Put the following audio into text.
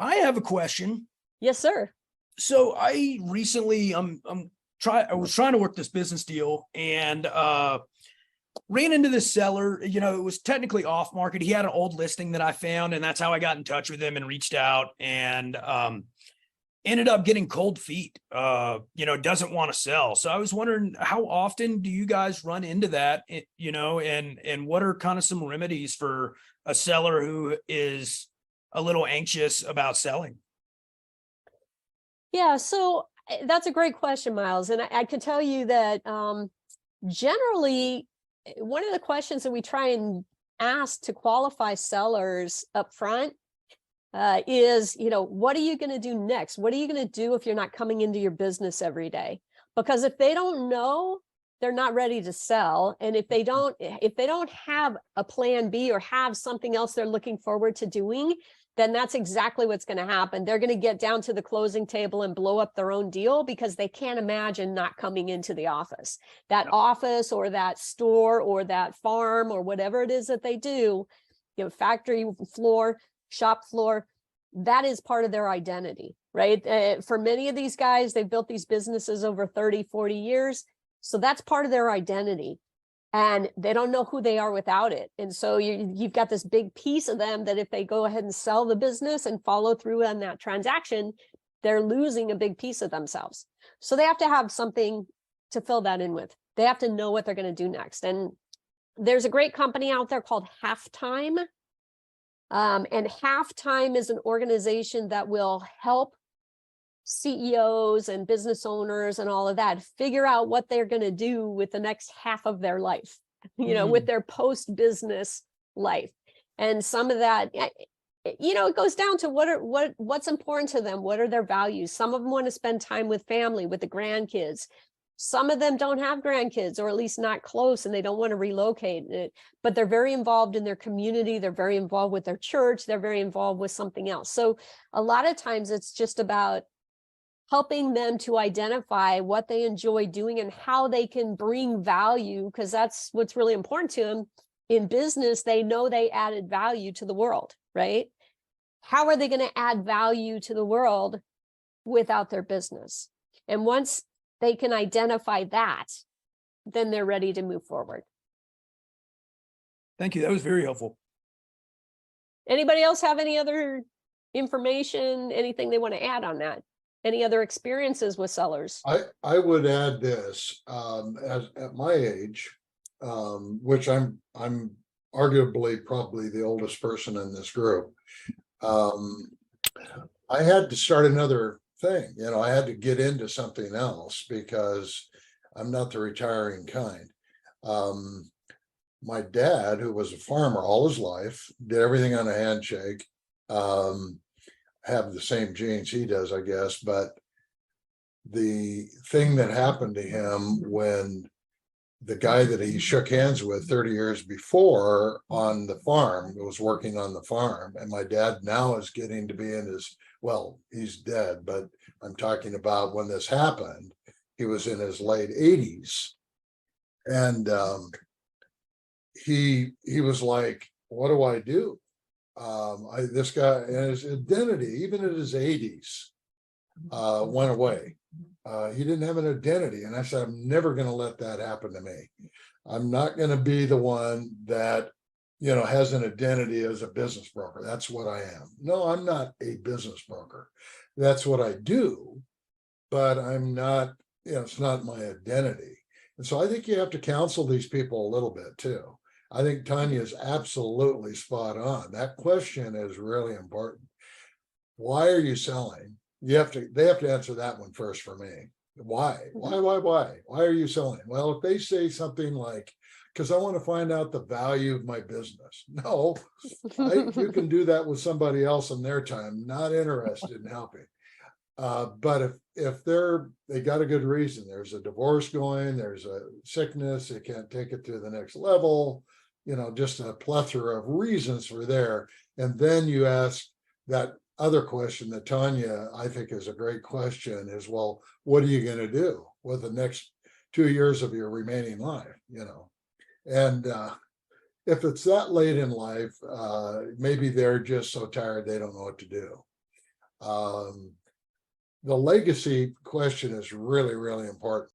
I have a question. Yes, sir. So I recently, I was trying to work this business deal and ran into this seller. You know, it was technically off market. He had an old listing that I found, and that's how I got in touch with him and reached out and ended up getting cold feet. Doesn't want to sell. So I was wondering, how often do you guys run into that? And what are kind of some remedies for a seller who is a little anxious about selling? Yeah, so that's a great question, Miles. And I can tell you that generally, one of the questions that we try and ask to qualify sellers up front is, what are you going to do next? What are you going to do if you're not coming into your business every day? Because if they don't know, they're not ready to sell. And if they don't have a plan B or have something else they're looking forward to doing, then that's exactly what's going to happen. They're going to get down to the closing table and blow up their own deal because they can't imagine not coming into the office. That office or that store or that farm or whatever it is that they do, factory floor, shop floor, that is part of their identity, right? For many of these guys, they've built these businesses over 30, 40 years. So that's part of their identity. And they don't know who they are without it. And so you've got this big piece of them that if they go ahead and sell the business and follow through on that transaction, they're losing a big piece of themselves. So they have to have something to fill that in with. They have to know what they're going to do next. And there's a great company out there called Halftime. And Halftime is an organization that will help CEOs and business owners and all of that figure out what they're going to do with the next half of their life, with their post-business life. And some of that, it goes down to what's important to them. What are their values? Some of them want to spend time with family, with the grandkids. Some of them don't have grandkids, or at least not close, and they don't want to relocate it, but they're very involved in their community. They're very involved with their church. They're very involved with something else. So a lot of times it's just about helping them to identify what they enjoy doing and how they can bring value, because that's what's really important to them. In business, they know they added value to the world, right? How are they going to add value to the world without their business? And once they can identify that, then they're ready to move forward. Thank you. That was very helpful. Anybody else have any other information, anything they want to add on that? Any other experiences with sellers? I would add this, as at my age, which I'm arguably probably the oldest person in this group. I had to start another thing. I had to get into something else because I'm not the retiring kind. My dad, who was a farmer all his life, did everything on a handshake. Have the same genes he does, I guess, but the thing that happened to him when the guy that he shook hands with 30 years before on the farm was working on the farm, and my dad now is getting to be in his, well, he's dead, but I'm talking about when this happened, he was in his late 80s, and he was like, what do I do? This guy and his identity, even in his 80s, went away. He didn't have an identity. And I said, I'm never going to let that happen to me. I'm not going to be the one that, has an identity as a business broker. That's what I am. No, I'm not a business broker. That's what I do, but I'm not, it's not my identity. And so I think you have to counsel these people a little bit too. I think Tanya is absolutely spot on. That question is really important. Why are you selling? They have to answer that one first for me. Why? Why are you selling? Well, if they say something like, because I want to find out the value of my business. No, you can do that with somebody else in their time, not interested in helping. But if they got a good reason, there's a divorce going, there's a sickness, they can't take it to the next level, just a plethora of reasons for there. And then you ask that other question that Tanya, I think, is a great question is, well, what are you going to do with the next 2 years of your remaining life? And if it's that late in life, maybe they're just so tired they don't know what to do. The legacy question is really, really important.